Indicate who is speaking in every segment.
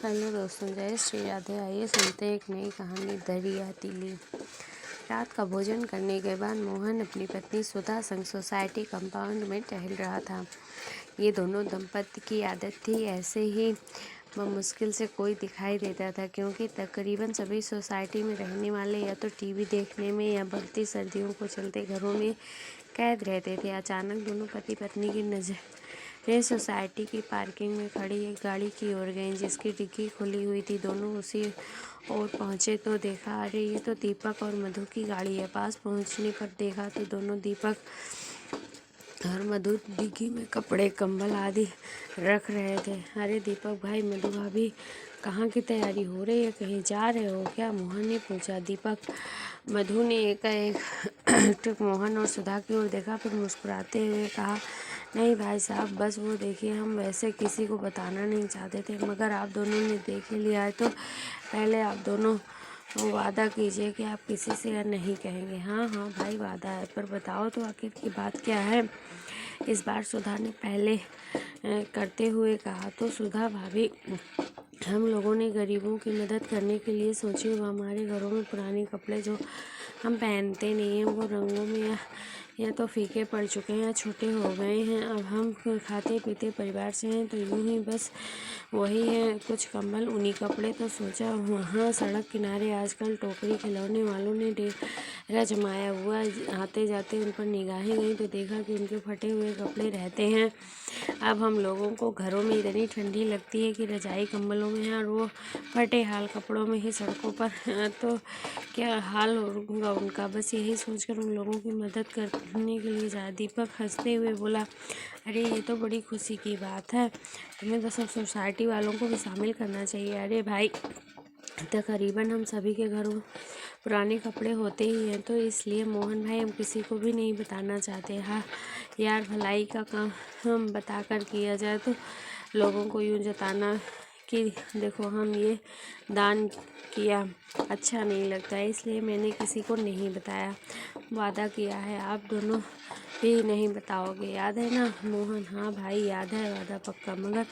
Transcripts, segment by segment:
Speaker 1: Hello दोस्तों, जय श्री राधे। आइए सुनते हैं एक नई कहानी, दरिया तिली। रात का भोजन करने के बाद मोहन अपनी पत्नी सुधा संग सोसाइटी कंपाउंड में टहल रहा था। ये दोनों दंपत्ति की आदत थी। ऐसे ही मुश्किल से कोई दिखाई देता था, क्योंकि तकरीबन सभी सोसाइटी में रहने वाले या तो टीवी देखने में या बढ़ती सर्दियों को चलते घरों में कैद रहते थे। अचानक दोनों पति पत्नी की नजरें सोसाइटी की पार्किंग में खड़ी एक गाड़ी की ओर गईं, जिसकी डिक्की खुली हुई थी। दोनों उसी ओर पहुंचे तो देखा, अरे ये तो दीपक और मधु की गाड़ी है। पास पहुंचने पर देखा तो दोनों दीपक और मधु डिक्की में कपड़े, कंबल आदि रख रहे थे। अरे दीपक भाई, मधु भाभी, कहाँ की तैयारी हो रही है? कहीं जा रहे हो क्या? मोहन ने पूछा। मधु ने एकाएक मोहन और सुधा की ओर देखा, फिर मुस्कुराते हुए कहा, नहीं भाई साहब, बस वो देखिए, हम वैसे किसी को बताना नहीं चाहते थे, मगर आप दोनों ने देख ही लिया है तो पहले आप दोनों वादा कीजिए कि आप किसी से नहीं कहेंगे। हाँ हाँ भाई, वादा है, पर बताओ तो आखिर की बात क्या है? इस बार सुधा ने पहले करते हुए कहा। तो सुधा भाभी, हम लोगों ने गरीबों की मदद करने के लिए सोची। वो हमारे घरों में पुराने कपड़े जो हम पहनते नहीं हैं, वो रंगों में या तो फीके पड़ चुके हैं या छोटे हो गए हैं। अब हम खाते पीते परिवार से हैं, तो यूं ही बस वही है कुछ कंबल, उन्हीं कपड़े। तो सोचा वहाँ सड़क किनारे आजकल टोकरी खिलौने वालों ने डेरा जमाया हुआ। आते जाते उन पर निगाहें गई तो देखा कि उनके फटे हुए कपड़े रहते हैं। अब हम लोगों को घरों में इतनी ठंडी लगती है कि रजाई कंबलों में है, और वो फटे हाल कपड़ों में ही सड़कों पर तो क्या हाल होगा उनका। बस यही सोचकर उन लोगों की मदद करने के लिए जा। दीपक हंसते हुए बोला, अरे ये तो बड़ी खुशी की बात है, तुम्हें तो सब सोसाइटी वालों को भी शामिल करना चाहिए। अरे भाई, तकरीबन हम सभी के घरों पुराने कपड़े होते ही हैं, तो इसलिए मोहन भाई, हम किसी को भी नहीं बताना चाहते। हाँ यार, भलाई का काम हम बता कर किया जाए तो लोगों को यूँ जताना कि देखो हम ये दान किया अच्छा नहीं लगता, इसलिए मैंने किसी को नहीं बताया। वादा किया है आप दोनों भी नहीं बताओगे, याद है ना मोहन? हाँ भाई, याद है, वादा पक्का। मगर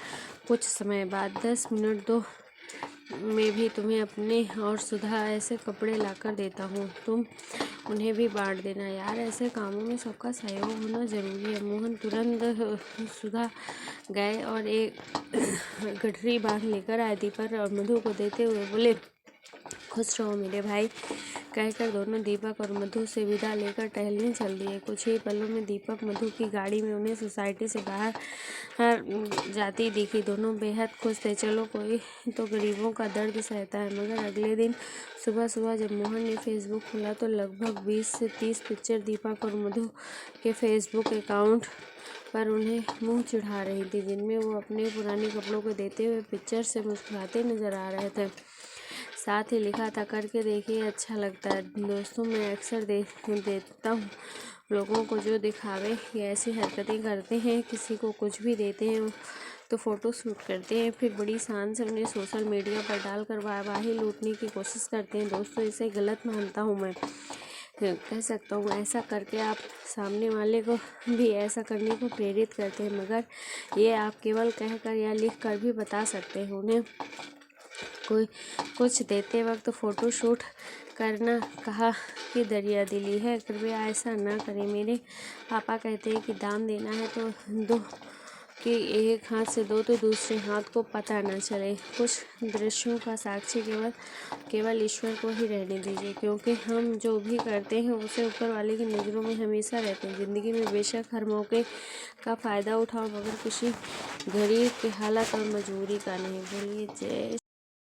Speaker 1: कुछ समय बाद 10 मिनट दो, मैं भी तुम्हें अपने और सुधा ऐसे कपड़े लाकर देता हूँ, तुम उन्हें भी बांट देना। यार, ऐसे कामों में सबका सहयोग होना ज़रूरी है। मोहन तुरंत सुधा गए और एक गठरी बांध लेकर आए। दीपक और मधु को देते हुए बोले, खुश रहो मेरे भाई। कहकर दोनों दीपक और मधु से विदा लेकर टहलने चल दिए। कुछ ही पलों में दीपक मधु की गाड़ी में उन्हें सोसाइटी से बाहर जाती दिखी। दोनों बेहद खुश थे। चलो, कोई तो गरीबों का दर्द सहता है। मगर अगले दिन सुबह सुबह जब मोहन ने फेसबुक खोला तो लगभग 20 से 30 पिक्चर दीपक और मधु के फेसबुक अकाउंट पर उन्हें मुंह चिढ़ा रही थी, जिनमें वो अपने पुराने कपड़ों को देते हुए पिक्चर से मुस्कुराते नजर आ रहे थे। साथ ही लिखा था, करके देखिए, अच्छा लगता है। दोस्तों, मैं अक्सर देता हूँ लोगों को जो दिखावे या ऐसी हरकतें करते हैं, किसी को कुछ भी देते हैं तो फ़ोटो शूट करते हैं, फिर बड़ी शान से उन्हें सोशल मीडिया पर डालकर वाहवाही लूटने की कोशिश करते हैं। दोस्तों, इसे गलत मानता हूँ मैं। कह सकता हूँ ऐसा करके आप सामने वाले को भी ऐसा करने को प्रेरित करते हैं, मगर ये आप केवल कहकर या लिख कर भी बता सकते हैं। उन्हें कोई कुछ देते वक्त फ़ोटो शूट करना कहा कि दरिया दिली है। कृपया ऐसा ना करें। मेरे पापा कहते हैं कि दान देना है तो दो, कि एक हाथ से दो तो दूसरे हाथ को पता न चले। कुछ दृश्यों का साक्षी केवल ईश्वर को ही रहने दीजिए, क्योंकि हम जो भी करते हैं उसे ऊपर वाले की नज़रों में हमेशा रहते हैं। ज़िंदगी में बेशक हर मौके का फ़ायदा उठाओ, मगर किसी गरीब की हालत और मजबूरी का नहीं। बोलिए जय